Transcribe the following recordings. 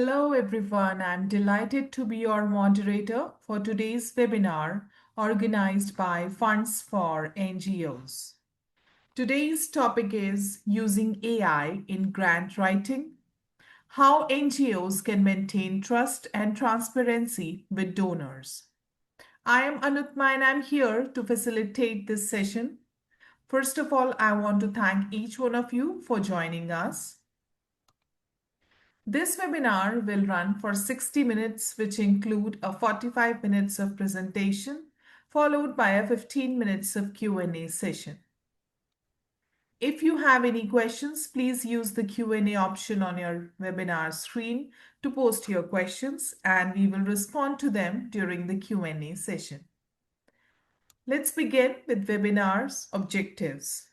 Hello everyone, I'm delighted to be your moderator for today's webinar organized by Funds for NGOs. Today's topic is using AI in grant writing, how NGOs can maintain trust and transparency with donors. I am Anutma and I'm here to facilitate this session. First of all, I want to thank each one of you for joining us. This webinar will run for 60 minutes, which include a 45 minutes of presentation, followed by a 15 minutes of Q&A session. If you have any questions, please use the Q&A option on your webinar screen to post your questions, and we will respond to them during the Q&A session. Let's begin with webinar's objectives.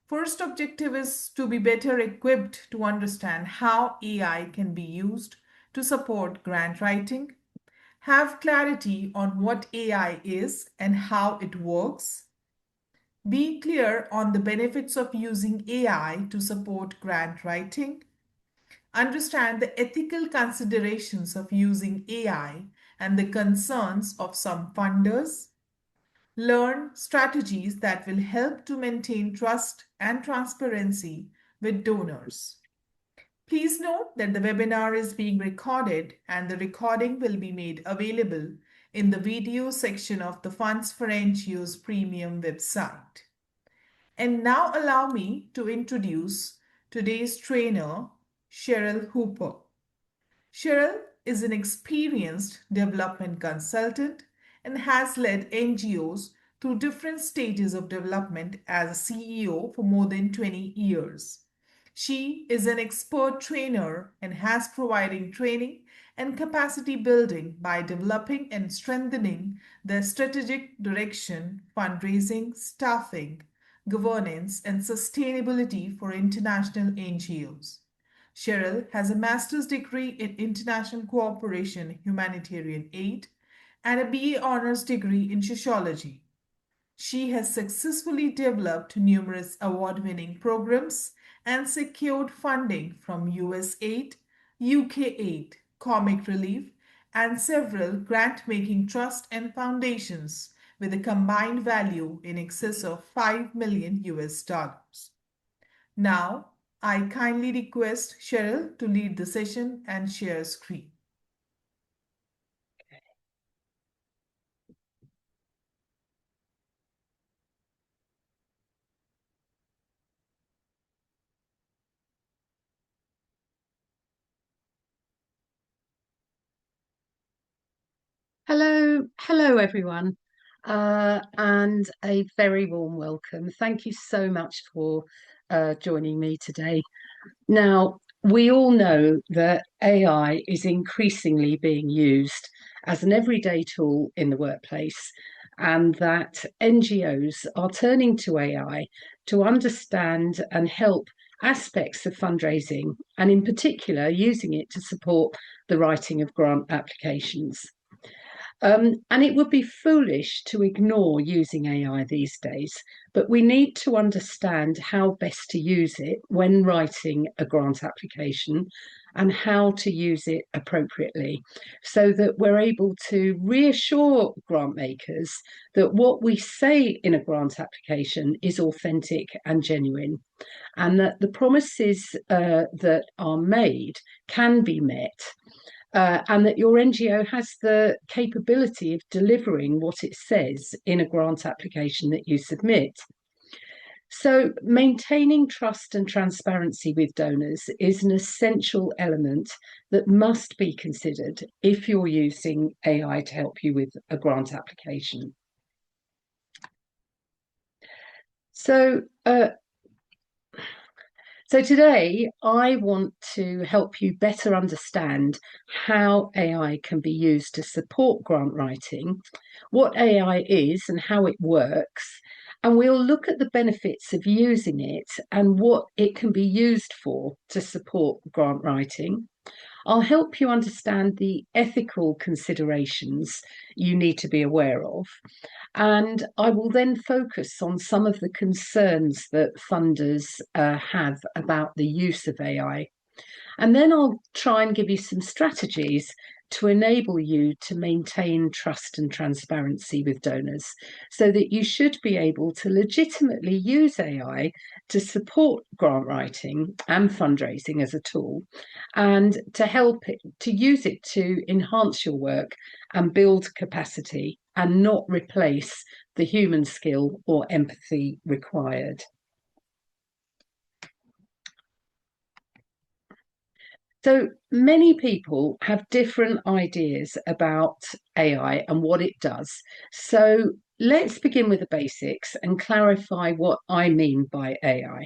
First objective is to be better equipped to understand how AI can be used to support grant writing, have clarity on what AI is and how it works, be clear on the benefits of using AI to support grant writing, understand the ethical considerations of using AI and the concerns of some funders, learn strategies that will help to maintain trust and transparency with donors. Please note that the webinar is being recorded and the recording will be made available in the video section of the Funds for NGOs premium website. And now allow me to introduce today's trainer, Cheryl Hooper. Cheryl is an experienced development consultant and has led NGOs through different stages of development as a CEO for more than 20 years. She is an expert trainer and has provided training and capacity building by developing and strengthening the strategic direction, fundraising, staffing, governance, and sustainability for international NGOs. Cheryl has a master's degree in international cooperation, humanitarian aid, and a BA honors degree in sociology. She has successfully developed numerous award-winning programs and secured funding from USAID, UKAID, Comic Relief, and several grant-making trusts and foundations with a combined value in excess of $5 million US. Now, I kindly request Cheryl to lead the session and share screen. Hello everyone, and a very warm welcome. Thank you so much for joining me today. Now, we all know that AI is increasingly being used as an everyday tool in the workplace, and that NGOs are turning to AI to understand and help aspects of fundraising, and in particular, using it to support the writing of grant applications. And it would be foolish to ignore using AI these days, but we need to understand how best to use it when writing a grant application and how to use it appropriately so that we're able to reassure grant makers that what we say in a grant application is authentic and genuine, and that the promises that are made can be met. And that your NGO has the capability of delivering what it says in a grant application that you submit. So maintaining trust and transparency with donors is an essential element that must be considered if you're using AI to help you with a grant application. So today, I want to help you better understand how AI can be used to support grant writing, what AI is and how it works, and we'll look at the benefits of using it and what it can be used for to support grant writing. I'll help you understand the ethical considerations you need to be aware of. And I will then focus on some of the concerns that funders have about the use of AI. And then I'll try and give you some strategies to enable you to maintain trust and transparency with donors, so that you should be able to legitimately use AI to support grant writing and fundraising as a tool, and to help it, to use it to enhance your work and build capacity, and not replace the human skill or empathy required. So many people have different ideas about AI and what it does. So let's begin with the basics and clarify what I mean by AI.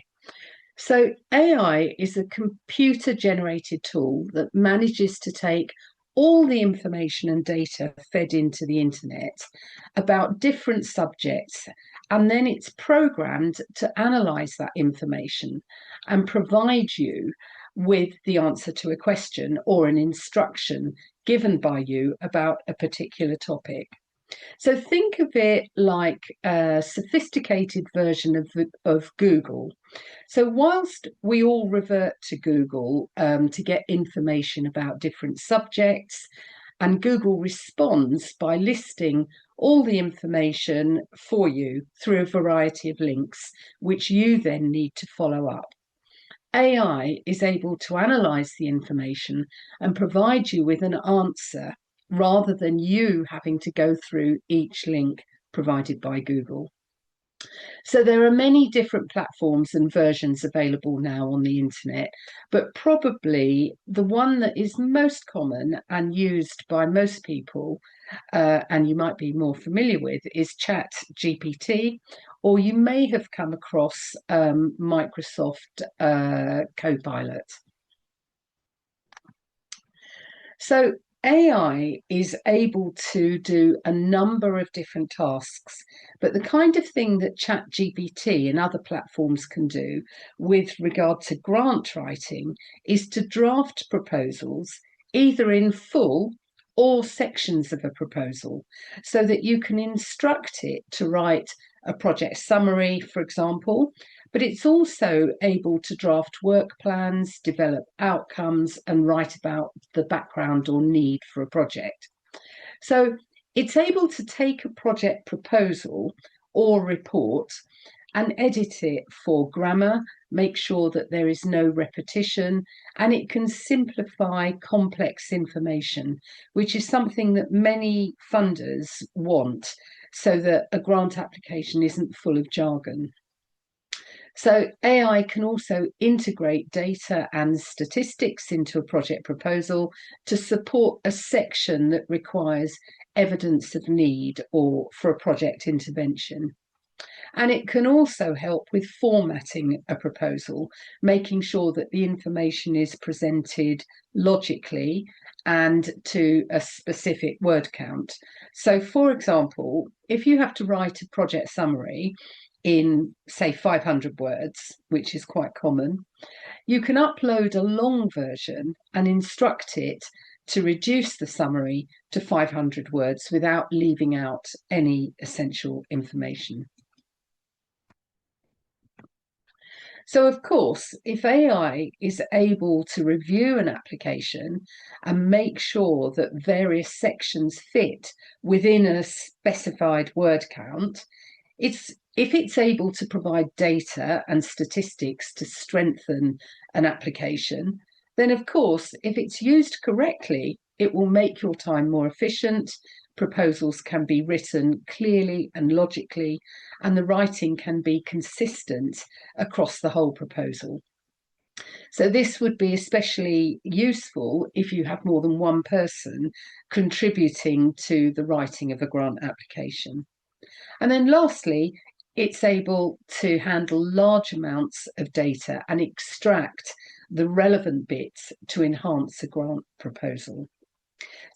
So AI is a computer generated tool that manages to take all the information and data fed into the internet about different subjects, and then it's programmed to analyze that information and provide you with the answer to a question or an instruction given by you about a particular topic. So think of it like a sophisticated version of Google. So whilst we all revert to Google to get information about different subjects, and Google responds by listing all the information for you through a variety of links, which you then need to follow up. AI is able to analyze the information and provide you with an answer rather than you having to go through each link provided by Google. So there are many different platforms and versions available now on the internet, but probably the one that is most common and used by most people, and you might be more familiar with, is ChatGPT, or you may have come across Microsoft Copilot. So AI is able to do a number of different tasks, but the kind of thing that ChatGPT and other platforms can do with regard to grant writing is to draft proposals either in full or sections of a proposal, so that you can instruct it to write a project summary, for example, but it's also able to draft work plans, develop outcomes, and write about the background or need for a project. So it's able to take a project proposal or report and edit it for grammar, make sure that there is no repetition, and it can simplify complex information, which is something that many funders want, so that a grant application isn't full of jargon. So AI can also integrate data and statistics into a project proposal to support a section that requires evidence of need or for a project intervention. And it can also help with formatting a proposal, making sure that the information is presented logically and to a specific word count. So, for example, if you have to write a project summary in, say, 500 words, which is quite common, you can upload a long version and instruct it to reduce the summary to 500 words without leaving out any essential information. So, of course, if AI is able to review an application and make sure that various sections fit within a specified word count, if it's able to provide data and statistics to strengthen an application, then of course, if it's used correctly, it will make your time more efficient. Proposals can be written clearly and logically, and the writing can be consistent across the whole proposal. So this would be especially useful if you have more than one person contributing to the writing of a grant application. And then lastly, it's able to handle large amounts of data and extract the relevant bits to enhance a grant proposal.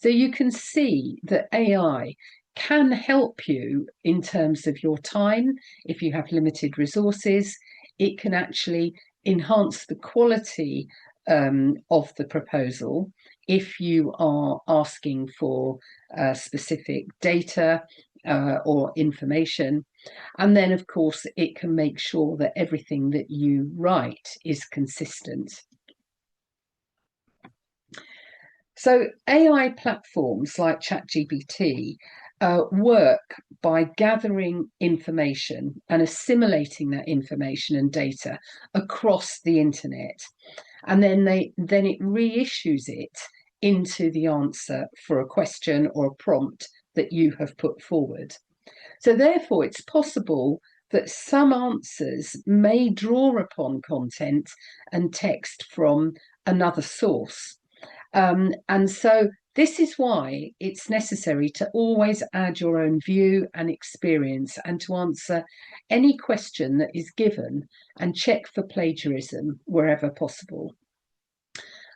So you can see that AI can help you in terms of your time. If you have limited resources, it can actually enhance the quality of the proposal if you are asking for specific data or information. And then, of course, it can make sure that everything that you write is consistent. So AI platforms like ChatGPT work by gathering information and assimilating that information and data across the internet, and then it reissues it into the answer for a question or a prompt that you have put forward. So therefore, it's possible that some answers may draw upon content and text from another source. And so this is why it's necessary to always add your own view and experience, and to answer any question that is given and check for plagiarism wherever possible.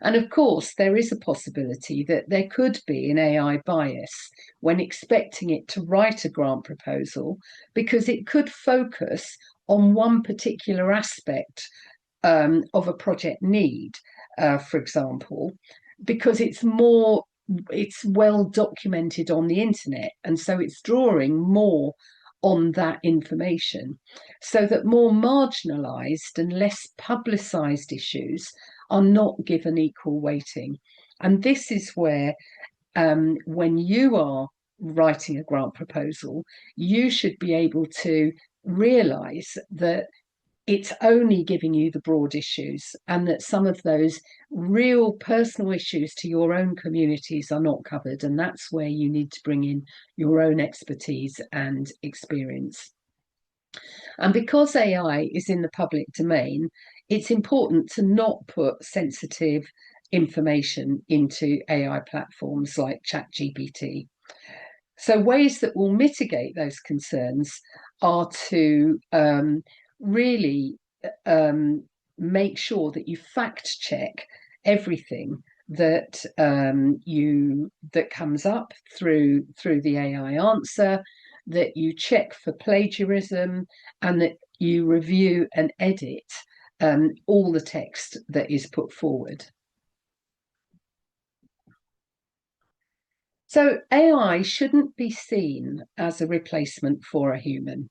And of course, there is a possibility that there could be an AI bias when expecting it to write a grant proposal, because it could focus on one particular aspect of a project need, for example, because it's well documented on the internet, and so it's drawing more on that information, so that more marginalized and less publicized issues are not given equal weighting. And this is where, when you are writing a grant proposal, you should be able to realize that it's only giving you the broad issues, and that some of those real personal issues to your own communities are not covered. And that's where you need to bring in your own expertise and experience. And because AI is in the public domain, it's important to not put sensitive information into AI platforms like ChatGPT. So ways that will mitigate those concerns are to really make sure that you fact check everything that that comes up through the AI answer, that you check for plagiarism, and that you review and edit all the text that is put forward. So AI shouldn't be seen as a replacement for a human.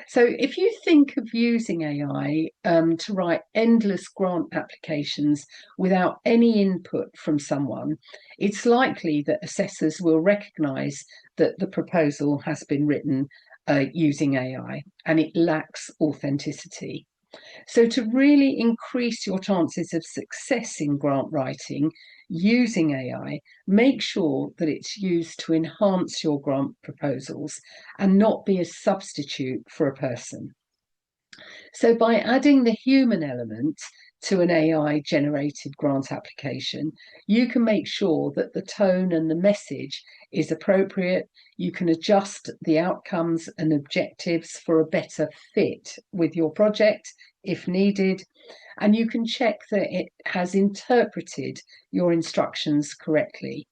So if you think of using AI to write endless grant applications without any input from someone, it's likely that assessors will recognise that the proposal has been written using AI and it lacks authenticity. So to really increase your chances of success in grant writing using AI, make sure that it's used to enhance your grant proposals and not be a substitute for a person. So by adding the human element to an AI generated grant application, you can make sure that the tone and the message is appropriate. You can adjust the outcomes and objectives for a better fit with your project if needed, and you can check that it has interpreted your instructions correctly.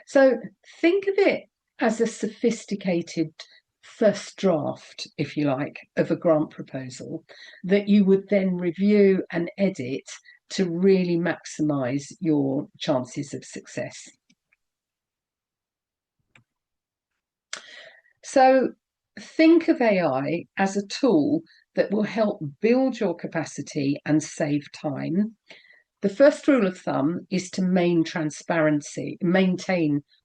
So think of it as a sophisticated first draft, if you like, of a grant proposal that you would then review and edit to really maximise your chances of success. So think of AI as a tool that will help build your capacity and save time. The first rule of thumb is to maintain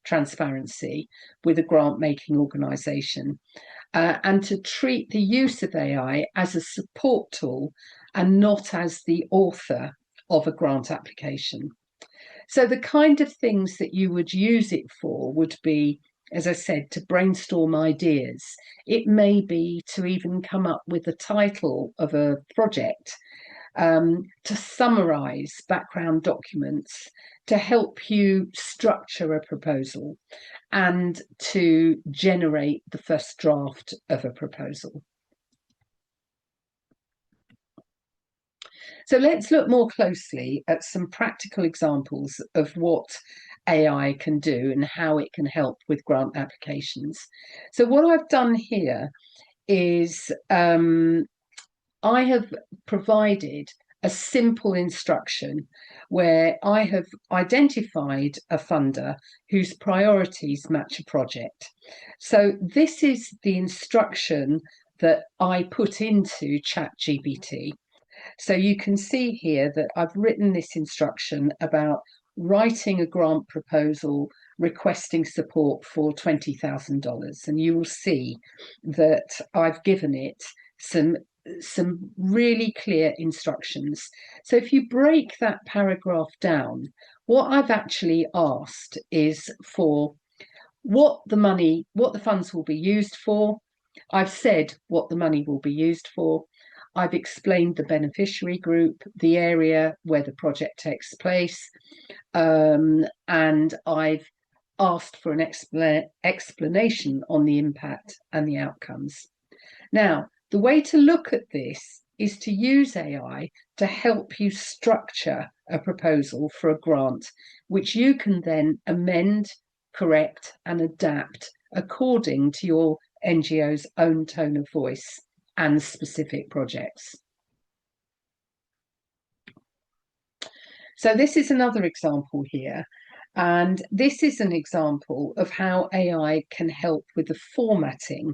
transparency with a grant-making organisation, and to treat the use of AI as a support tool and not as the author of a grant application. So the kind of things that you would use it for would be, as I said, to brainstorm ideas. It may be to even come up with the title of a project, to summarise background documents, to help you structure a proposal, and to generate the first draft of a proposal. So let's look more closely at some practical examples of what AI can do and how it can help with grant applications. So what I've done here is I have provided a simple instruction where I have identified a funder whose priorities match a project. So this is the instruction that I put into ChatGPT. So you can see here that I've written this instruction about writing a grant proposal requesting support for $20,000, and you will see that I've given it some really clear instructions. So if you break that paragraph down, what I've actually asked is for what the funds will be used for. I've said what the money will be used for. I've explained the beneficiary group, the area where the project takes place, and I've asked for an explanation on the impact and the outcomes. Now, the way to look at this is to use AI to help you structure a proposal for a grant, which you can then amend, correct, and adapt according to your NGO's own tone of voice and specific projects. So this is another example here. And this is an example of how AI can help with the formatting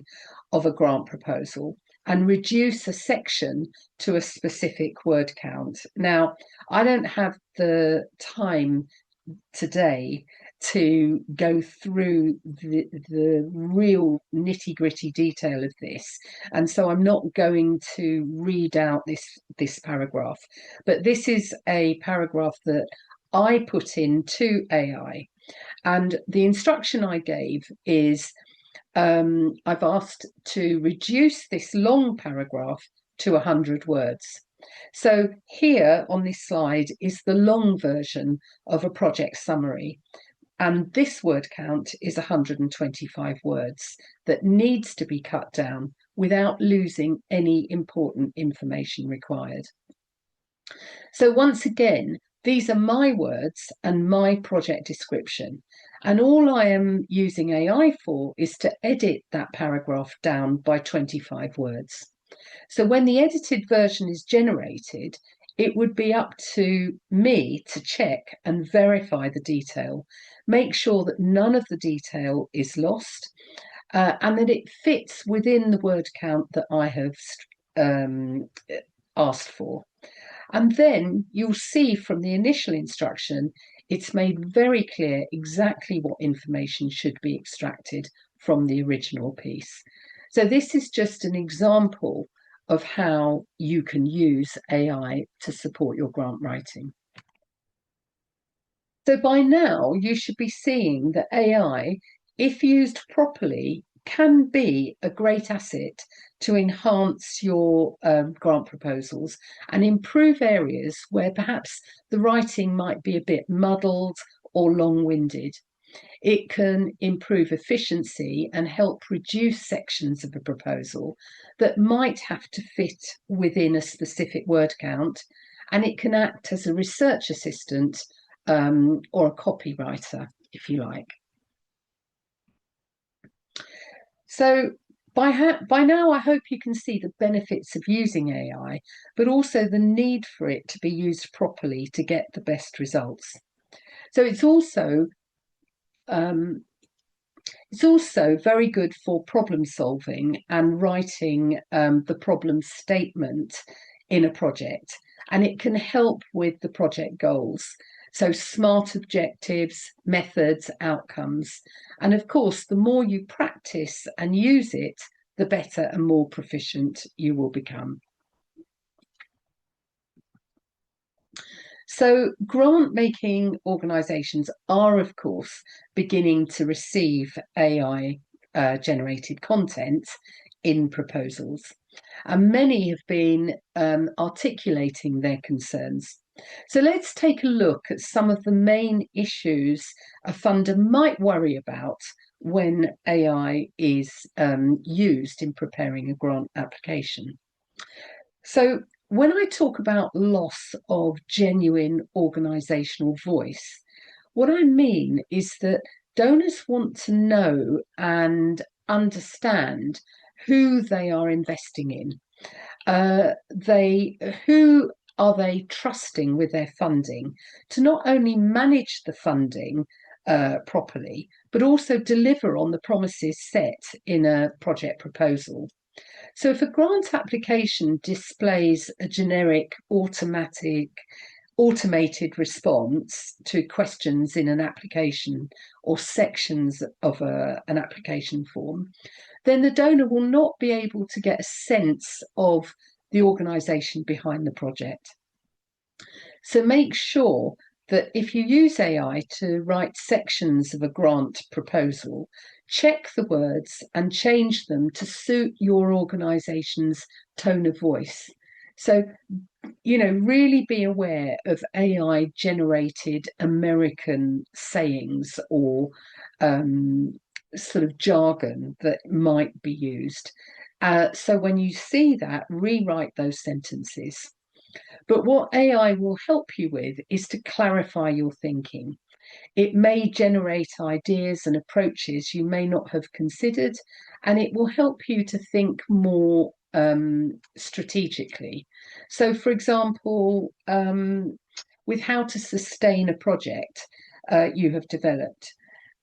of a grant proposal and reduce a section to a specific word count. Now, I don't have the time today to go through the real nitty-gritty detail of this, and so I'm not going to read out this paragraph, but this is a paragraph that I put into AI, and the instruction I gave is I've asked to reduce this long paragraph to 100 words. So here on this slide is the long version of a project summary. And this word count is 125 words that needs to be cut down without losing any important information required. So once again, these are my words and my project description. And all I am using AI for is to edit that paragraph down by 25 words. So when the edited version is generated, it would be up to me to check and verify the detail, make sure that none of the detail is lost, and that it fits within the word count that I have asked for. And then you'll see from the initial instruction, it's made very clear exactly what information should be extracted from the original piece. So this is just an example of how you can use AI to support your grant writing. So by now, you should be seeing that AI, if used properly, can be a great asset to enhance your grant proposals and improve areas where perhaps the writing might be a bit muddled or long-winded. It can improve efficiency and help reduce sections of a proposal that might have to fit within a specific word count, and it can act as a research assistant or a copywriter, if you like. So by now, I hope you can see the benefits of using AI, but also the need for it to be used properly to get the best results. So it's also very good for problem solving and writing the problem statement in a project, and it can help with the project goals. So smart objectives, methods, outcomes. And of course, the more you practice and use it, the better and more proficient you will become. So grant-making organisations are, of course, beginning to receive AI generated content in proposals. And many have been articulating their concerns. So let's take a look at some of the main issues a funder might worry about when AI is used in preparing a grant application. So when I talk about loss of genuine organisational voice, what I mean is that donors want to know and understand who they are investing in. Who are they trusting with their funding to not only manage the funding properly, but also deliver on the promises set in a project proposal. So if a grant application displays a generic, automatic, automated response to questions in an application or sections of an application form, then the donor will not be able to get a sense of the organisation behind the project. So make sure that if you use AI to write sections of a grant proposal, check the words and change them to suit your organisation's tone of voice. So, really be aware of AI generated American sayings or sort of jargon that might be used. So when you see that, rewrite those sentences. But what AI will help you with is to clarify your thinking. It may generate ideas and approaches you may not have considered, and it will help you to think more strategically. So, for example, with how to sustain a project you have developed,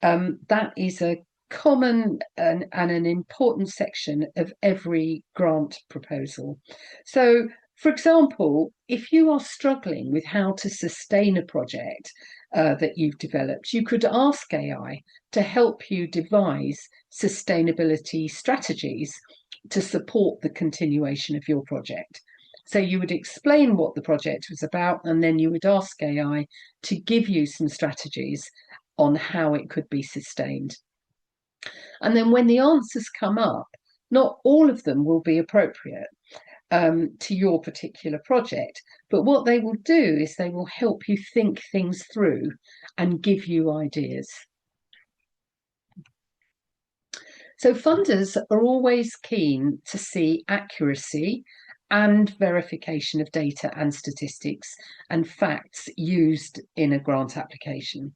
that is a common and an important section of every grant proposal. So, for example, if you are struggling with how to sustain a project that you've developed, you could ask AI to help you devise sustainability strategies to support the continuation of your project. So you would explain what the project was about, and then you would ask AI to give you some strategies on how it could be sustained. And then when the answers come up, not all of them will be appropriate to your particular project, but what they will do is they will help you think things through and give you ideas. So funders are always keen to see accuracy and verification of data and statistics and facts used in a grant application.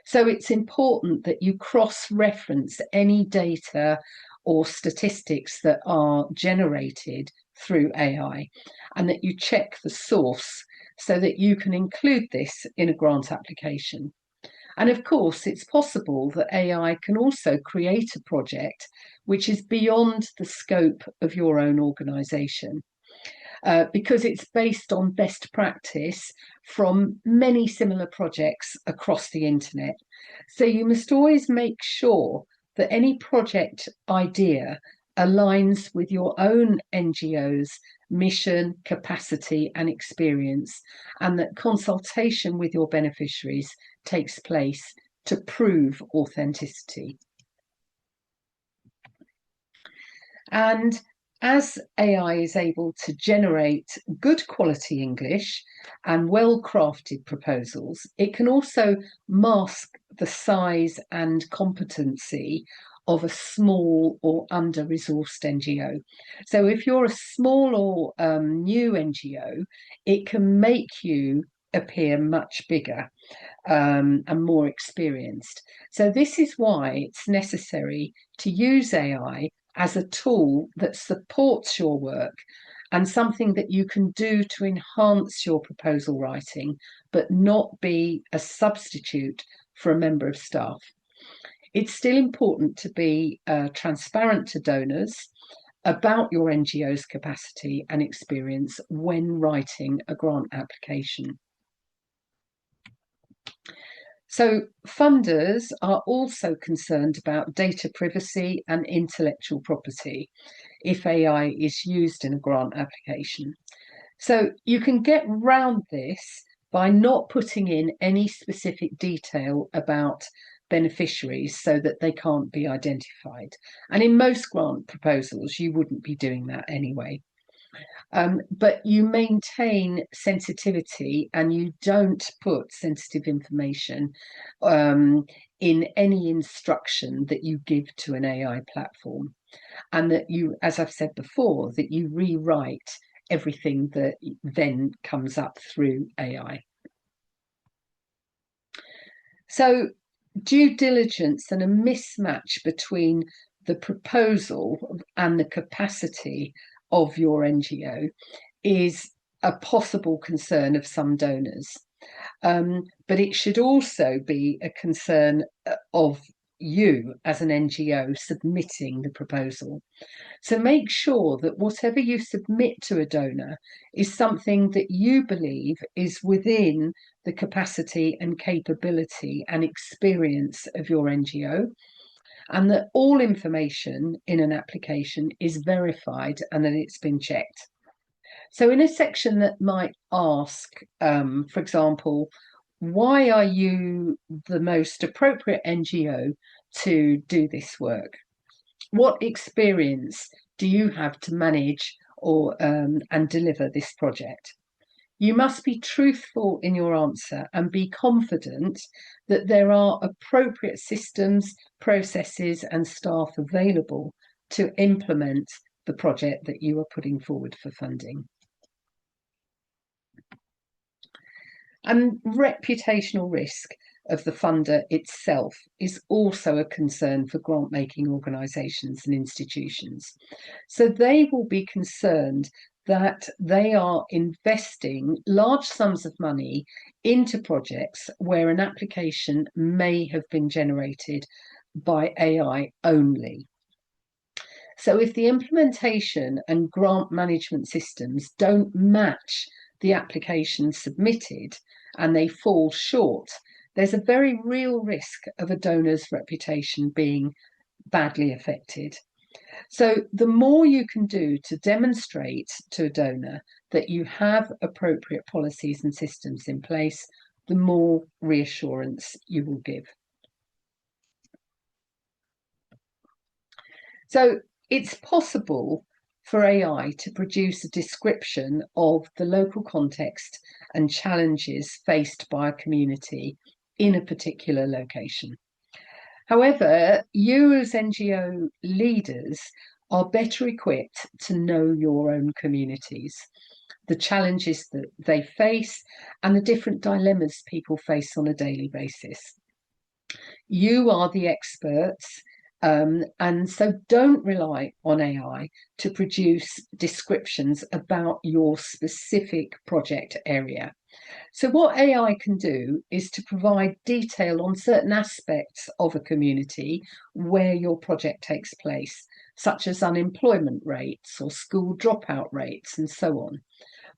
So it's important that you cross-reference any data or statistics that are generated through AI, and that you check the source so that you can include this in a grant application. And of course, it's possible that AI can also create a project which is beyond the scope of your own organisation, because it's based on best practice from many similar projects across the internet. So you must always make sure that any project idea aligns with your own NGO's mission, capacity, and experience, and that consultation with your beneficiaries takes place to prove authenticity. And as AI is able to generate good quality English and well-crafted proposals, it can also mask the size and competency of a small or under-resourced NGO. So if you're a small or new NGO, it can make you appear much bigger and more experienced. So this is why it's necessary to use AI as a tool that supports your work and something that you can do to enhance your proposal writing, but not be a substitute for a member of staff. It's still important to be transparent to donors about your NGO's capacity and experience when writing a grant application. So funders are also concerned about data privacy and intellectual property if AI is used in a grant application. So you can get round this by not putting in any specific detail about beneficiaries so that they can't be identified. And in most grant proposals, you wouldn't be doing that anyway. But you maintain sensitivity and you don't put sensitive information in any instruction that you give to an AI platform. And that you, as I've said before, that you rewrite everything that then comes up through AI. So due diligence and a mismatch between the proposal and the capacity of your NGO is a possible concern of some donors. But it should also be a concern of you as an NGO submitting the proposal. So make sure that whatever you submit to a donor is something that you believe is within the capacity and capability and experience of your NGO, and that all information in an application is verified and that it's been checked. So in a section that might ask, for example, why are you the most appropriate NGO to do this work? What experience do you have to manage or and deliver this project? You must be truthful in your answer and be confident that there are appropriate systems, processes, and staff available to implement the project that you are putting forward for funding. And reputational risk of the funder itself is also a concern for grant-making organisations and institutions. So they will be concerned that they are investing large sums of money into projects where an application may have been generated by AI only. So if the implementation and grant management systems don't match the application submitted and they fall short, there's a very real risk of a donor's reputation being badly affected. So the more you can do to demonstrate to a donor that you have appropriate policies and systems in place, the more reassurance you will give. So it's possible for AI to produce a description of the local context and challenges faced by a community in a particular location. However, you as NGO leaders are better equipped to know your own communities, the challenges that they face, and the different dilemmas people face on a daily basis. You are the experts, and so don't rely on AI to produce descriptions about your specific project area. So what AI can do is to provide detail on certain aspects of a community where your project takes place, such as unemployment rates or school dropout rates and so on.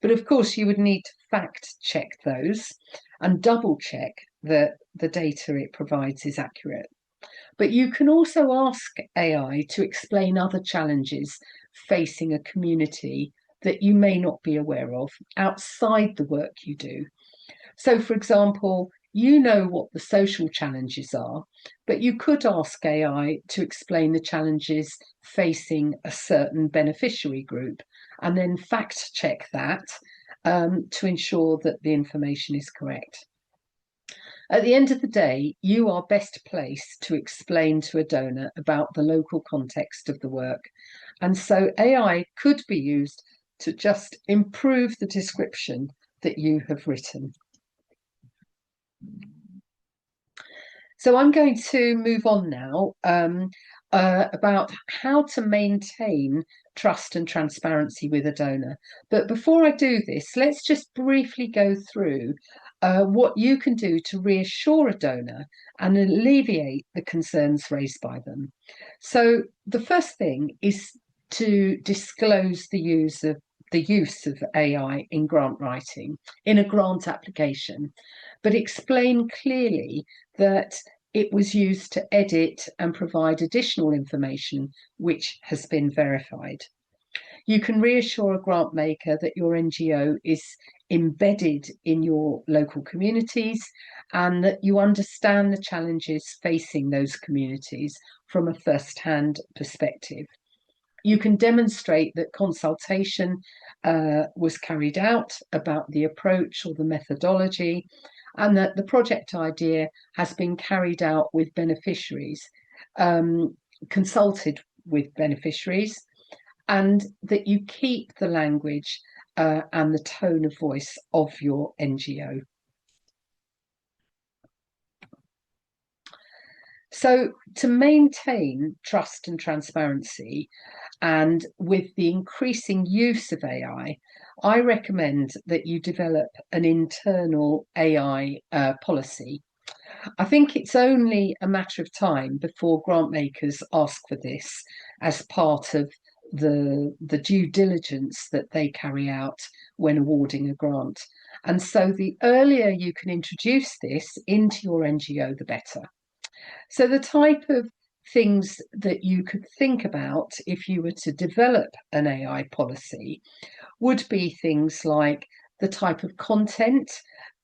But of course, you would need to fact check those and double check that the data it provides is accurate. But you can also ask AI to explain other challenges facing a community that you may not be aware of outside the work you do. So, for example, you know what the social challenges are, but you could ask AI to explain the challenges facing a certain beneficiary group and then fact check that to ensure that the information is correct. At the end of the day, you are best placed to explain to a donor about the local context of the work. And so AI could be used to just improve the description that you have written. So I'm going to move on now about how to maintain trust and transparency with a donor. But before I do this, let's just briefly go through what you can do to reassure a donor and alleviate the concerns raised by them. So the first thing is to disclose the use of AI in grant writing, in a grant application, but explain clearly that it was used to edit and provide additional information which has been verified. You can reassure a grant maker that your NGO is embedded in your local communities and that you understand the challenges facing those communities from a first-hand perspective. You can demonstrate that consultation was carried out about the approach or the methodology, and that the project idea has been carried out with beneficiaries, consulted with beneficiaries, and that you keep the language and the tone of voice of your NGO. So to maintain trust and transparency, and with the increasing use of AI, I recommend that you develop an internal AI policy. I think it's only a matter of time before grant makers ask for this as part of the due diligence that they carry out when awarding a grant. And so the earlier you can introduce this into your NGO, the better. So the type of things that you could think about if you were to develop an AI policy would be things like the type of content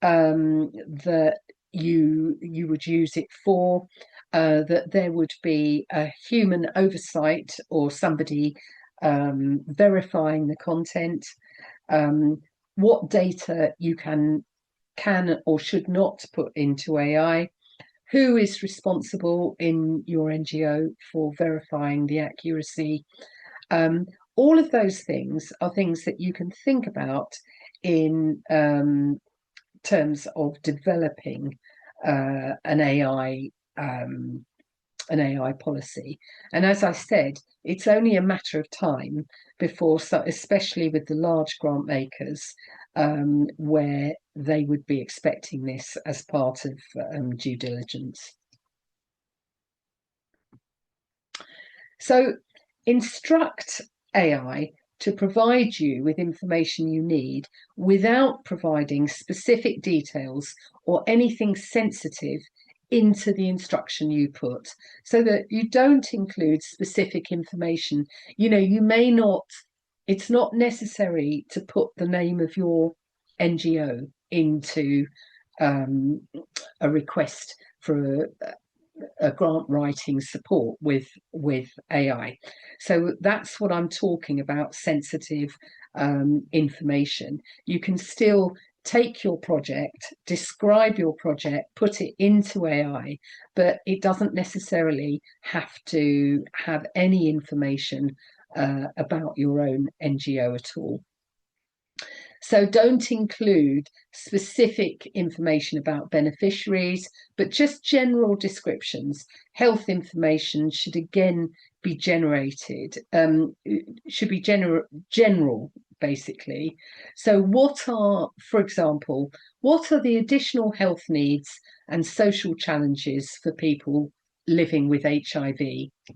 that you would use it for, that there would be a human oversight or somebody verifying the content, what data you can or should not put into AI, who is responsible in your NGO for verifying the accuracy. All of those things are things that you can think about in terms of developing an AI policy. And as I said, it's only a matter of time before, especially with the large grant makers, where they would be expecting this as part of due diligence. So instruct AI to provide you with information you need without providing specific details or anything sensitive into the instruction you put, so that you don't include specific information. You may not, it's not necessary to put the name of your NGO into a request for a grant writing support with AI. So that's what I'm talking about, sensitive information. You can still take your project, describe your project, put it into AI, but it doesn't necessarily have to have any information about your own NGO at all. So don't include specific information about beneficiaries, but just general descriptions. Health information should again be generated, should be general, basically. So for example, what are the additional health needs and social challenges for people living with HIV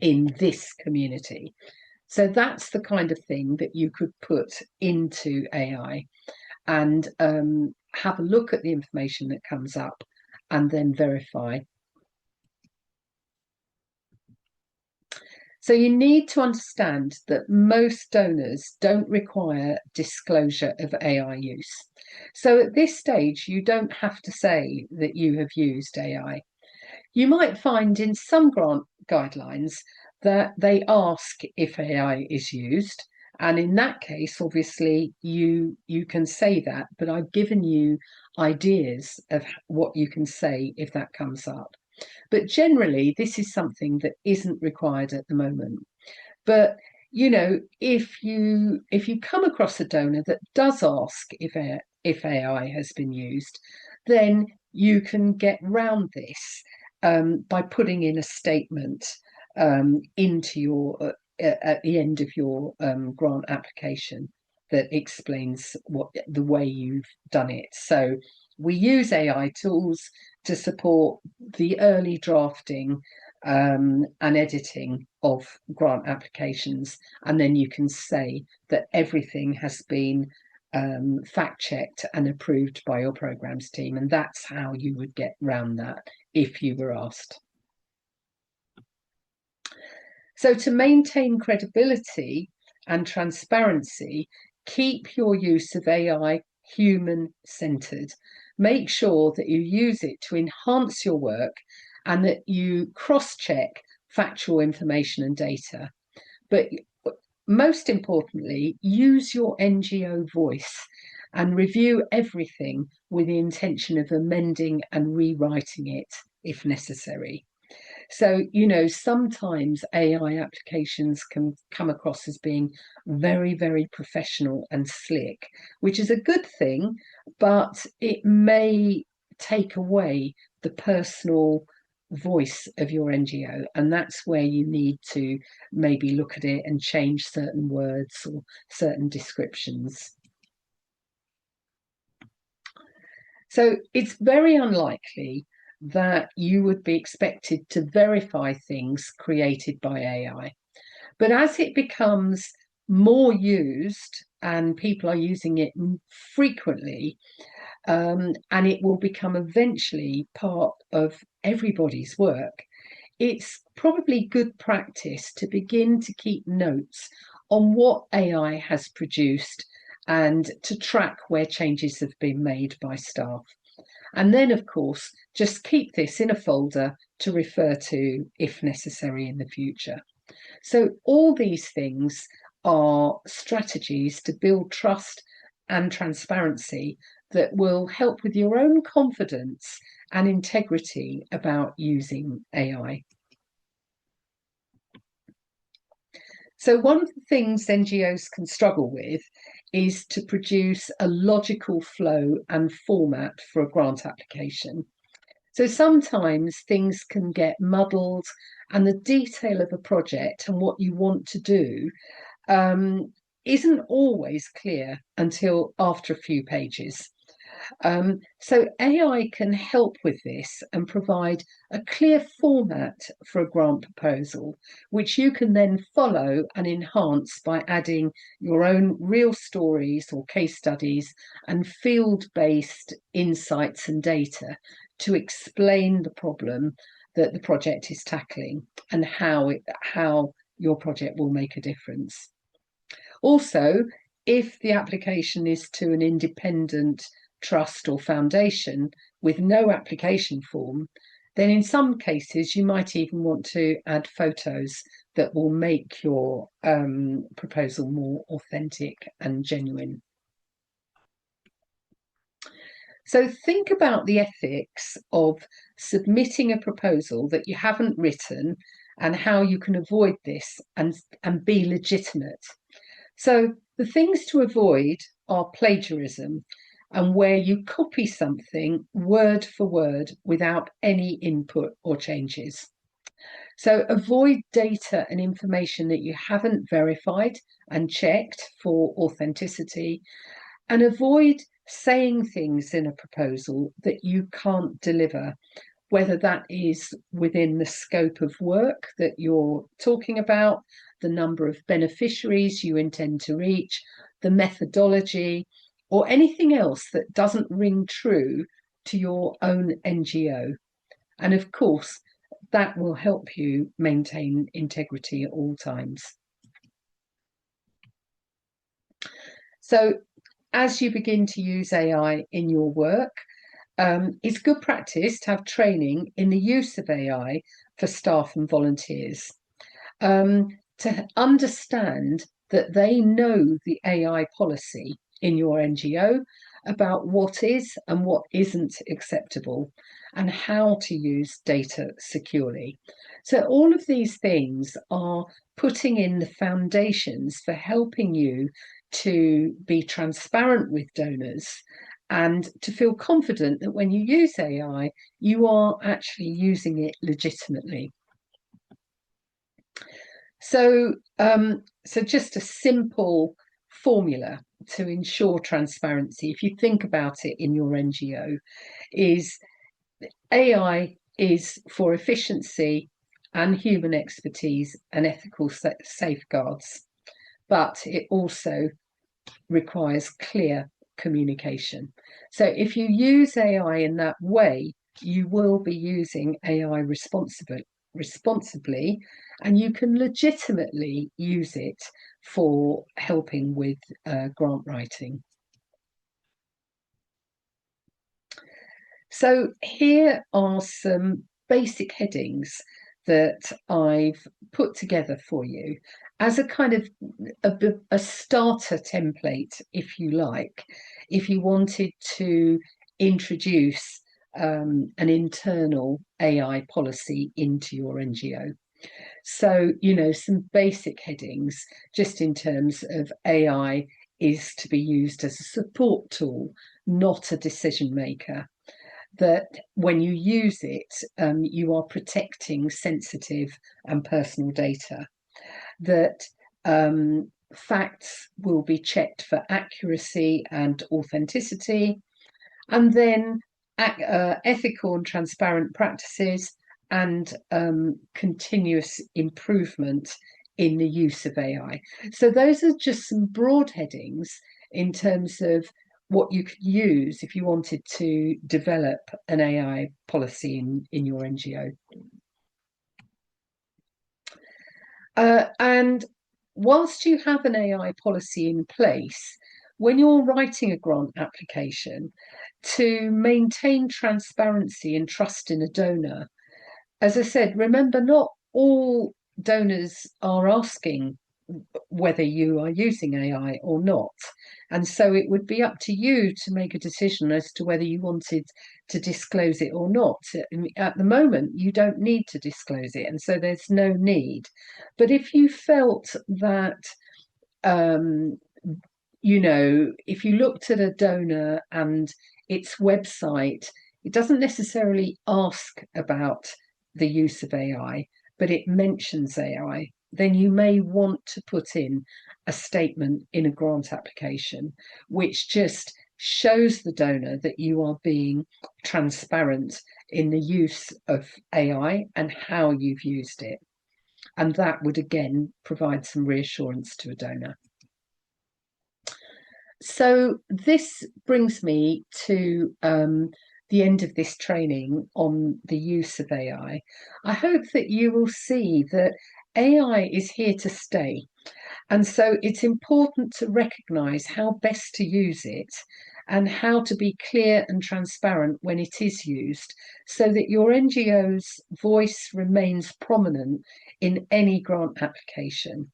in this community? So that's the kind of thing that you could put into AI and have a look at the information that comes up and then verify. So you need to understand that most donors don't require disclosure of AI use. So at this stage, you don't have to say that you have used AI. You might find in some grant guidelines that they ask if AI is used. And in that case, obviously, you can say that, but I've given you ideas of what you can say if that comes up. But generally, this is something that isn't required at the moment. But if you come across a donor that does ask if AI has been used, then you can get round this by putting in a statement into your at the end of your grant application that explains the way you've done it. So we use AI tools to support the early drafting and editing of grant applications, and then you can say that everything has been fact-checked and approved by your programs team, and that's how you would get round that if you were asked. So to maintain credibility and transparency, keep your use of AI human-centered. Make sure that you use it to enhance your work and that you cross-check factual information and data. But most importantly, use your NGO voice and review everything with the intention of amending and rewriting it if necessary. So, sometimes AI applications can come across as being very, very professional and slick, which is a good thing, but it may take away the personal voice of your NGO. And that's where you need to maybe look at it and change certain words or certain descriptions. So it's very unlikely that you would be expected to verify things created by AI. But as it becomes more used and people are using it frequently, and it will become eventually part of everybody's work, it's probably good practice to begin to keep notes on what AI has produced and to track where changes have been made by staff. And then, of course, just keep this in a folder to refer to if necessary in the future. So all these things are strategies to build trust and transparency that will help with your own confidence and integrity about using AI. So one of the things NGOs can struggle with is to produce a logical flow and format for a grant application. So sometimes things can get muddled, and the detail of a project and what you want to do isn't always clear until after a few pages. So AI can help with this and provide a clear format for a grant proposal, which you can then follow and enhance by adding your own real stories or case studies and field-based insights and data to explain the problem that the project is tackling and how your project will make a difference. Also, if the application is to an independent trust or foundation with no application form, then in some cases you might even want to add photos that will make your proposal more authentic and genuine. So think about the ethics of submitting a proposal that you haven't written and how you can avoid this and be legitimate. So the things to avoid are plagiarism and where you copy something word for word without any input or changes. So avoid data and information that you haven't verified and checked for authenticity, and avoid saying things in a proposal that you can't deliver, whether that is within the scope of work that you're talking about, the number of beneficiaries you intend to reach, the methodology, or anything else that doesn't ring true to your own NGO. And of course, that will help you maintain integrity at all times. So as you begin to use AI in your work, it's good practice to have training in the use of AI for staff and volunteers, to understand that they know the AI policy in your NGO about what is and what isn't acceptable and how to use data securely. So all of these things are putting in the foundations for helping you to be transparent with donors and to feel confident that when you use AI, you are actually using it legitimately. So, so just a simple formula to ensure transparency, if you think about it in your NGO, is AI is for efficiency and human expertise and ethical safeguards, but it also requires clear communication. So if you use AI in that way, you will be using AI responsibly, and you can legitimately use it for helping with grant writing. So here are some basic headings that I've put together for you as a kind of a starter template, if you like, if you wanted to introduce an internal AI policy into your NGO. So, you know, some basic headings just in terms of AI is to be used as a support tool, not a decision maker. That when you use it, you are protecting sensitive and personal data. That facts will be checked for accuracy and authenticity. And then ethical and transparent practices, and continuous improvement in the use of AI. So those are just some broad headings in terms of what you could use if you wanted to develop an AI policy in your NGO. And whilst you have an AI policy in place, when you're writing a grant application, to maintain transparency and trust in a donor, as I said, remember, not all donors are asking whether you are using AI or not. And so it would be up to you to make a decision as to whether you wanted to disclose it or not. At the moment, you don't need to disclose it, and so there's no need. But if you felt that, if you looked at a donor and its website, it doesn't necessarily ask about the use of AI, but it mentions AI, then you may want to put in a statement in a grant application, which just shows the donor that you are being transparent in the use of AI and how you've used it. And that would again provide some reassurance to a donor. So this brings me to the end of this training on the use of AI. I hope that you will see that AI is here to stay. And so it's important to recognise how best to use it and how to be clear and transparent when it is used, so that your NGO's voice remains prominent in any grant application.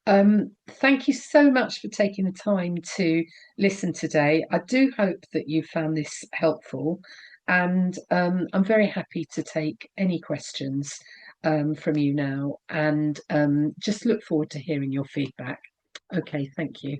Thank you so much for taking the time to listen today. I do hope that you found this helpful, and I'm very happy to take any questions from you now, and just look forward to hearing your feedback. Okay, thank you.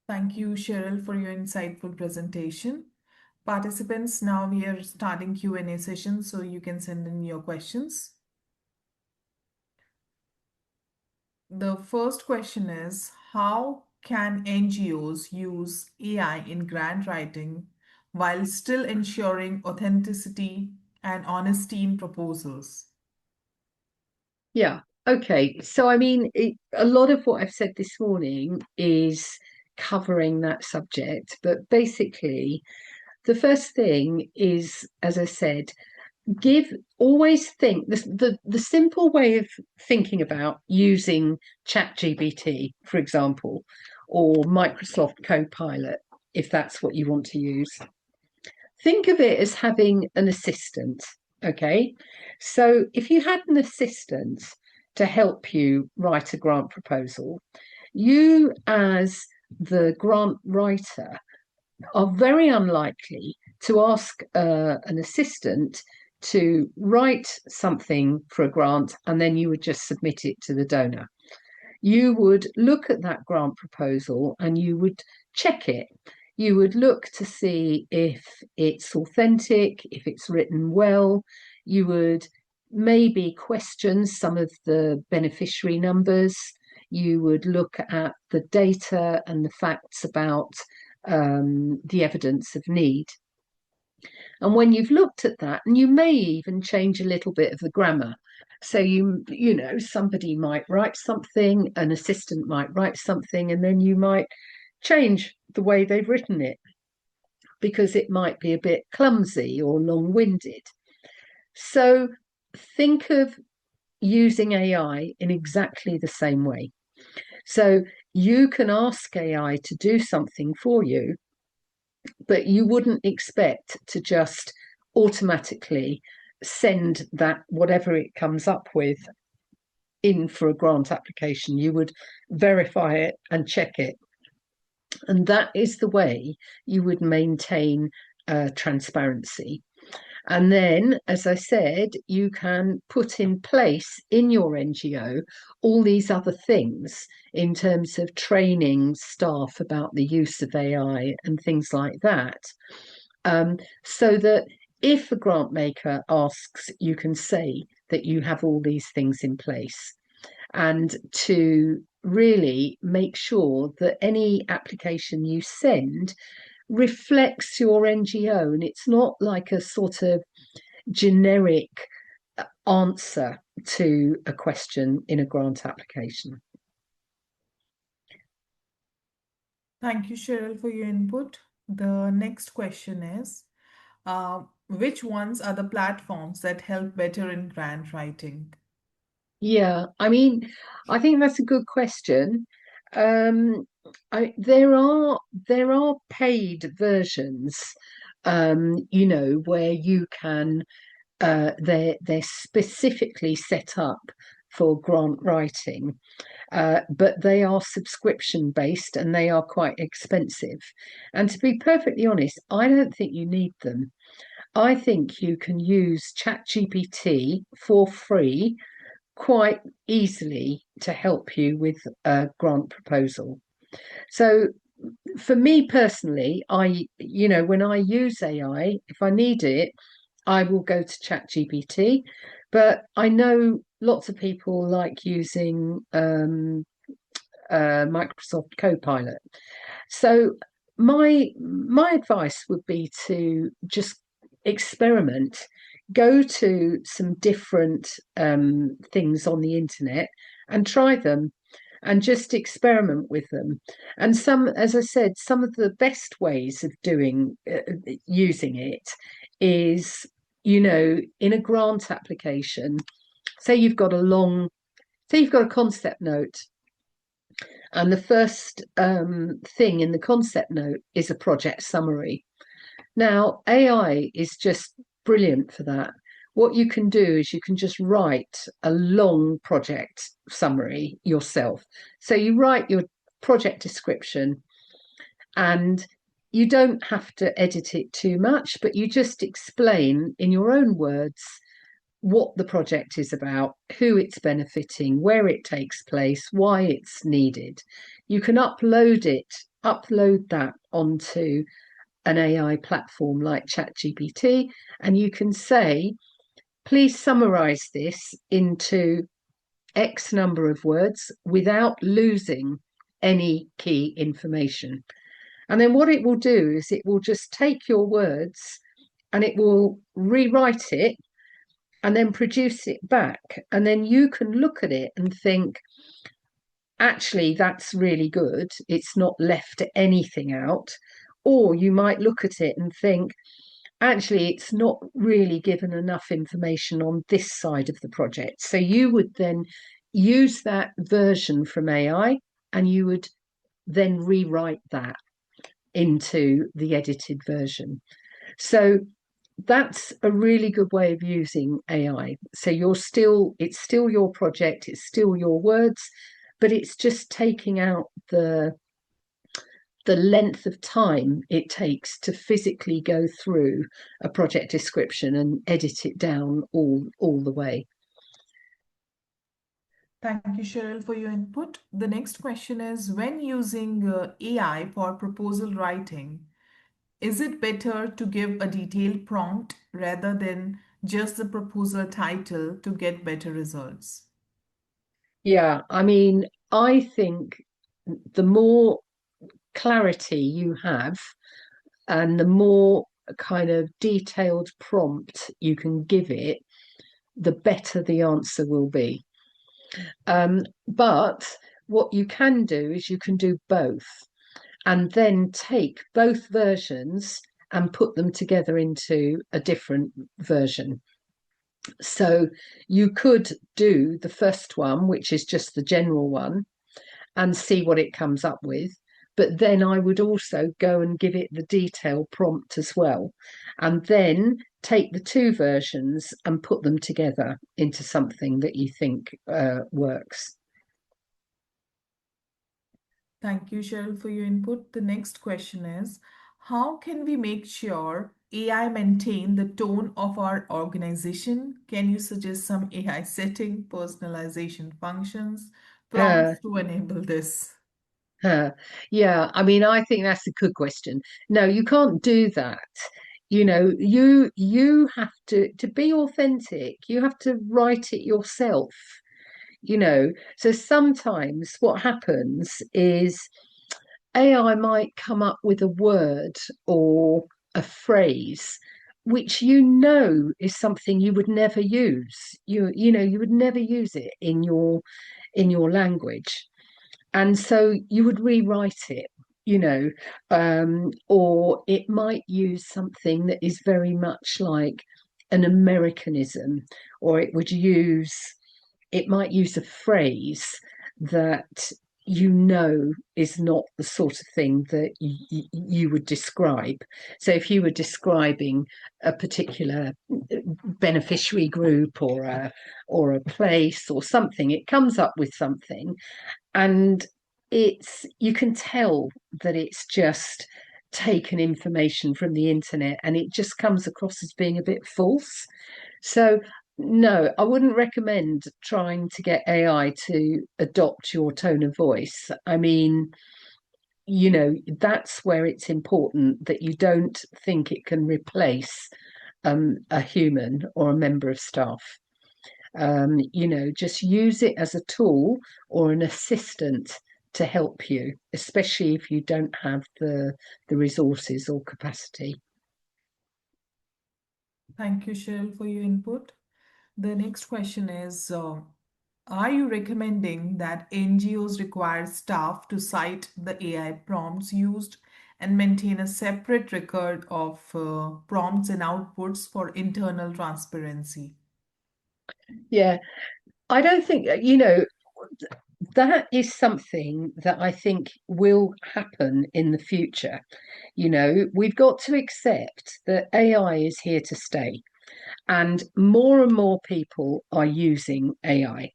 Thank you, Cheryl, for your insightful presentation. Participants, now we are starting Q&A session, so you can send in your questions. The first question is, how can NGOs use AI in grant writing while still ensuring authenticity and honesty in proposals? Yeah, okay. So, I mean, a lot of what I've said this morning is covering that subject, but basically, the first thing is, as I said, always think the simple way of thinking about using ChatGPT, for example, or Microsoft Copilot, if that's what you want to use. Think of it as having an assistant. Okay, so if you had an assistant to help you write a grant proposal, you as the grant writer are very unlikely to ask an assistant to write something for a grant and then you would just submit it to the donor. You would look at that grant proposal and you would check it. You would look to see if it's authentic, if it's written well. You would maybe question some of the beneficiary numbers. You would look at the data and the facts about the evidence of need. And when you've looked at that, and you may even change a little bit of the grammar. So somebody might write something, an assistant might write something, and then you might change the way they've written it because it might be a bit clumsy or long-winded. So think of using AI in exactly the same way. So you can ask AI to do something for you, but you wouldn't expect to just automatically send that, whatever it comes up with, in for a grant application. You would verify it and check it. And that is the way you would maintain transparency. And then, as I said, you can put in place in your NGO all these other things in terms of training staff about the use of AI and things like that. so that if a grant maker asks, you can say that you have all these things in place, and to really make sure that any application you send reflects your NGO, and it's not like a sort of generic answer to a question in a grant application. Thank you, Cheryl, for your input. The next question is, which ones are the platforms that help better in grant writing? Yeah, I mean, I think that's a good question. Um, there are paid versions, where you can they're specifically set up for grant writing, but they are subscription based and they are quite expensive. And to be perfectly honest, I don't think you need them. I think you can use ChatGPT for free quite easily to help you with a grant proposal. So for me personally, when I use AI, if I need it, I will go to ChatGPT. But I know lots of people like using Microsoft Copilot. So my advice would be to just experiment, go to some different things on the internet and try them and just experiment with them. And some, as I said, some of the best ways of doing using it is, in a grant application, say you've got a long, say you've got a concept note, and the first thing in the concept note is a project summary. Now, AI is just brilliant for that. What you can do is you can just write a long project summary yourself. So you write your project description, and you don't have to edit it too much, but you just explain in your own words what the project is about, who it's benefiting, where it takes place, why it's needed. You can upload that onto an AI platform like ChatGPT, and you can say, please summarize this into X number of words without losing any key information. And then what it will do is it will just take your words and it will rewrite it and then produce it back. And then you can look at it and think, actually, that's really good. It's not left anything out. Or you might look at it and think, actually, it's not really given enough information on this side of the project. So you would then use that version from AI and you would then rewrite that into the edited version. So that's a really good way of using AI. So it's still your project, it's still your words, but it's just taking out the length of time it takes to physically go through a project description and edit it down all the way. Thank you, Cheryl, for your input. The next question is, when using AI for proposal writing, is it better to give a detailed prompt rather than just the proposal title to get better results? Yeah, I mean, I think the more clarity you have and the more kind of detailed prompt you can give it, the better the answer will be. But what you can do is you can do both and then take both versions and put them together into a different version. So you could do the first one, which is just the general one, and see what it comes up with. But then I would also go and give it the detail prompt as well, and then take the two versions and put them together into something that you think works. Thank you, Cheryl, for your input. The next question is, how can we make sure AI maintain the tone of our organization? Can you suggest some AI setting, personalization functions, Uh, prompts to enable this? yeah, I mean, I think that's a good question. No, you can't do that You have to be authentic. You have to write it yourself. So sometimes what happens is AI might come up with a word or a phrase which is something you would never use. You would never use it in your language. And so you would rewrite it, or it might use something that is very much like an Americanism, or it might use a phrase that is not the sort of thing that you would describe. So if you were describing a particular beneficiary group or a place or something, it comes up with something, and you can tell that it's just taken information from the internet, and it just comes across as being a bit false. So no, I wouldn't recommend trying to get AI to adopt your tone of voice. I mean, that's where it's important that you don't think it can replace a human or a member of staff. Just use it as a tool or an assistant to help you, especially if you don't have the resources or capacity. Thank you, Cheryl, for your input. The next question is, are you recommending that NGOs require staff to cite the AI prompts used and maintain a separate record of prompts and outputs for internal transparency? Yeah, I don't think, that is something that I think will happen in the future. We've got to accept that AI is here to stay, and more people are using AI.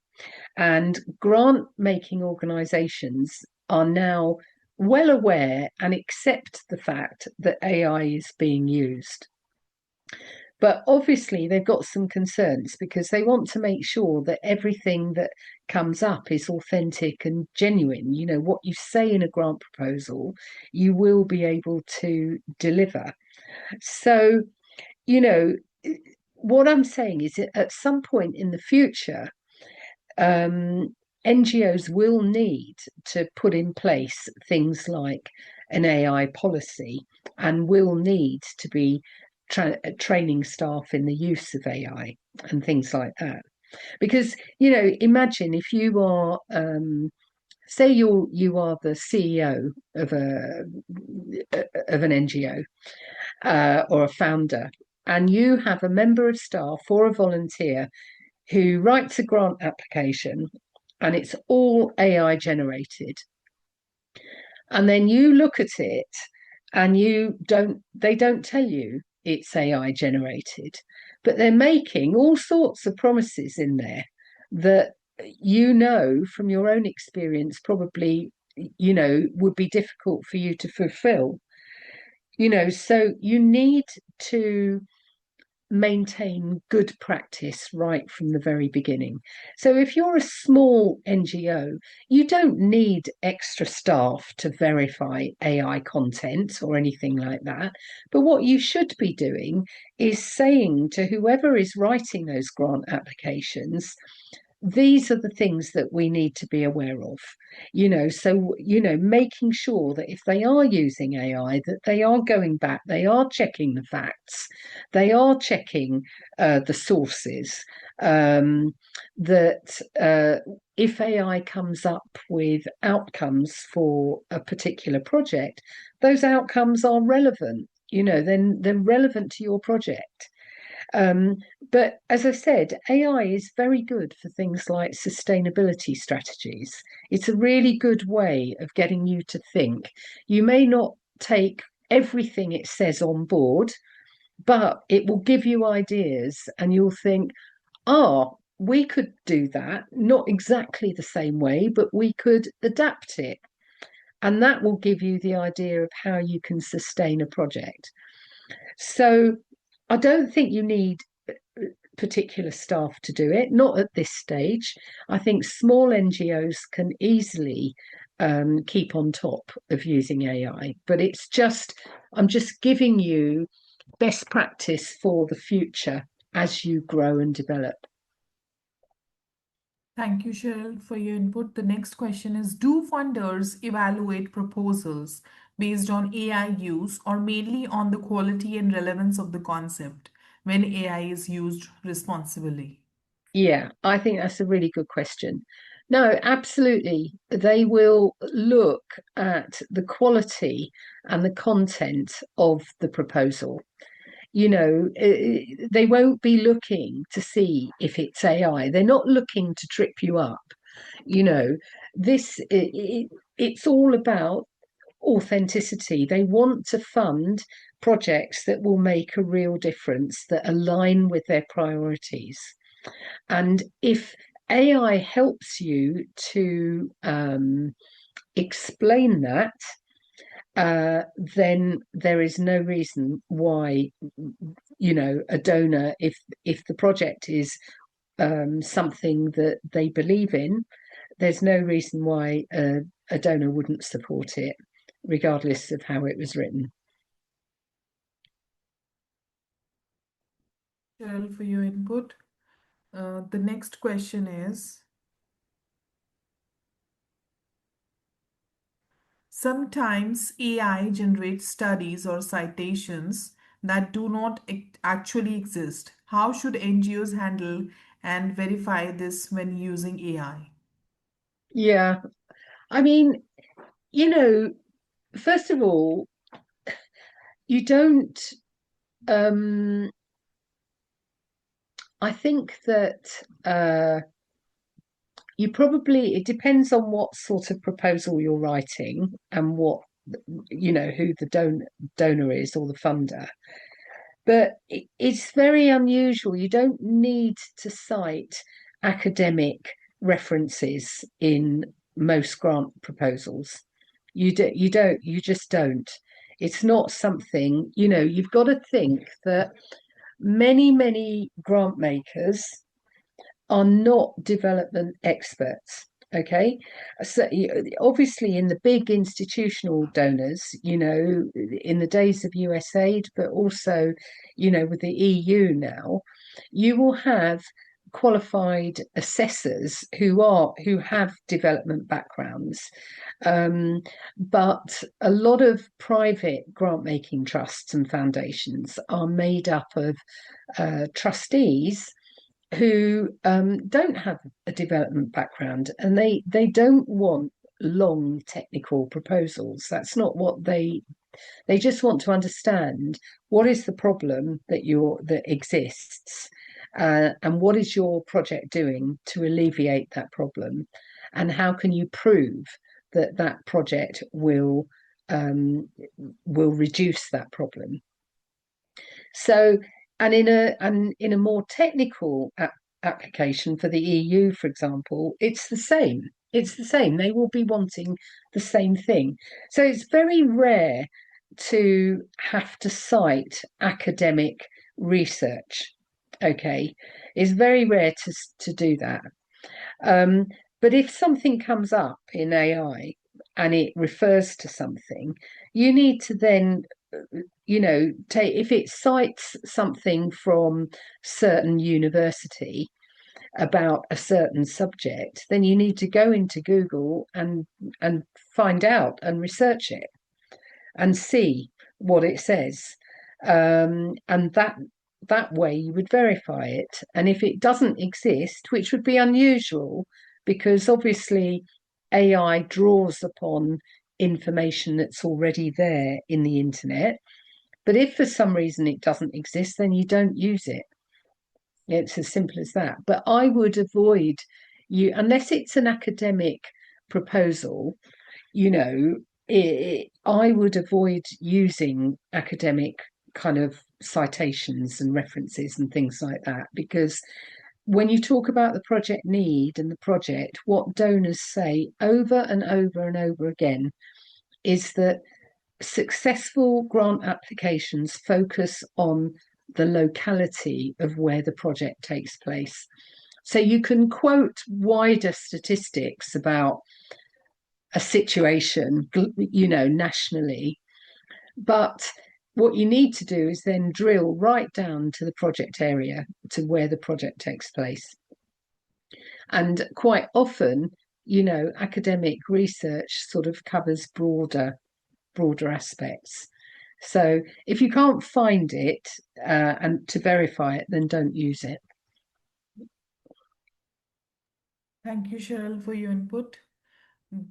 And grant making organizations are now well aware and accept the fact that AI is being used. But obviously, they've got some concerns because they want to make sure that everything that comes up is authentic and genuine. What you say in a grant proposal, you will be able to deliver. So, you know, what I'm saying is that at some point in the future, NGOs will need to put in place things like an AI policy and will need to be training staff in the use of AI and things like that. Because, imagine if you are, say you are the CEO of an NGO or a founder, and you have a member of staff or a volunteer who writes a grant application and it's all AI generated. And then you look at it and they don't tell you it's AI generated, but they're making all sorts of promises in there that from your own experience probably would be difficult for you to fulfill. So you need to maintain good practice right from the very beginning. So if you're a small NGO, you don't need extra staff to verify AI content or anything like that. But what you should be doing is saying to whoever is writing those grant applications, these are the things that we need to be aware of. So making sure that if they are using AI, that they are going back, they are checking the facts, they are checking the sources, that if AI comes up with outcomes for a particular project, those outcomes are relevant. Then they're relevant to your project. But as I said, AI is very good for things like sustainability strategies. It's a really good way of getting you to think. You may not take everything it says on board, but it will give you ideas and you'll think, we could do that, not exactly the same way, but we could adapt it. And that will give you the idea of how you can sustain a project. So I don't think you need particular staff to do it, not at this stage. I think small NGOs can easily keep on top of using AI, but I'm just giving you best practice for the future as you grow and develop. Thank you, Cheryl, for your input. The next question is, do funders evaluate proposals based on AI use or mainly on the quality and relevance of the concept when AI is used responsibly? Yeah, I think that's a really good question. No, absolutely. They will look at the quality and the content of the proposal. They won't be looking to see if it's AI. They're not looking to trip you up. You know, it's all about authenticity. They want to fund projects that will make a real difference, that align with their priorities. And if AI helps you to explain that, then there is no reason why, a donor, if the project is something that they believe in, there's no reason why a donor wouldn't support it, regardless of how it was written. Cheryl, for your input. The next question is, sometimes AI generates studies or citations that do not actually exist. How should NGOs handle and verify this when using AI? Yeah, I mean, you know, first of all, you don't. I think that it depends on what sort of proposal you're writing and what, who the donor is or the funder. But it's very unusual. You don't need to cite academic references in most grant proposals. You just don't. It's not something, you've got to think that many grant makers are not development experts. Okay, so obviously in the big institutional donors, in the days of USAID, but also, with the EU now, you will have qualified assessors who have development backgrounds, but a lot of private grant making trusts and foundations are made up of trustees who don't have a development background, and they don't want long technical proposals. That's not what they just want to understand what is the problem that exists, and what is your project doing to alleviate that problem, and how can you prove that project will reduce that problem. So, and in a more technical application for the EU, for example, it's the same. It's the same. They will be wanting the same thing. So it's very rare to have to cite academic research. Okay, it's very rare to do that. Um, but if something comes up in AI and it refers to something, you need to then, take, if it cites something from certain university about a certain subject, then you need to go into Google and find out and research it and see what it says. And that way you would verify it. And if it doesn't exist, which would be unusual, because obviously AI draws upon information that's already there in the internet. But if for some reason it doesn't exist, then you don't use it. It's as simple as that. But I would avoid unless it's an academic proposal, I would avoid using academic kind of citations and references and things like that, because when you talk about the project need and the project, what donors say over and over and over again is that successful grant applications focus on the locality of where the project takes place. So you can quote wider statistics about a situation, nationally, but what you need to do is then drill right down to the project area, to where the project takes place. And quite often, academic research sort of covers broader aspects. So if you can't find it and to verify it, then don't use it. Thank you, Cheryl, for your input.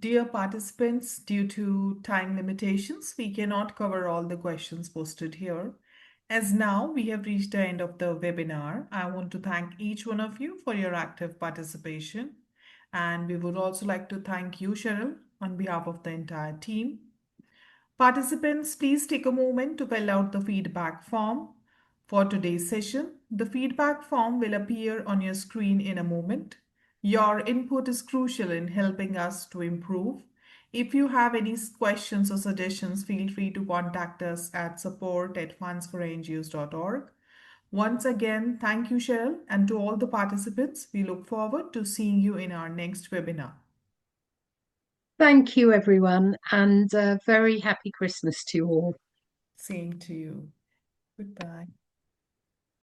Dear participants, due to time limitations, we cannot cover all the questions posted here. As now we have reached the end of the webinar, I want to thank each one of you for your active participation. And we would also like to thank you, Cheryl, on behalf of the entire team. Participants, please take a moment to fill out the feedback form for today's session. The feedback form will appear on your screen in a moment. Your input is crucial in helping us to improve. If you have any questions or suggestions, feel free to contact us at support@fundsforngos.org. Once again, thank you, Cheryl, and to all the participants, we look forward to seeing you in our next webinar. Thank you, everyone, and very happy Christmas to you all. Same to you. Goodbye.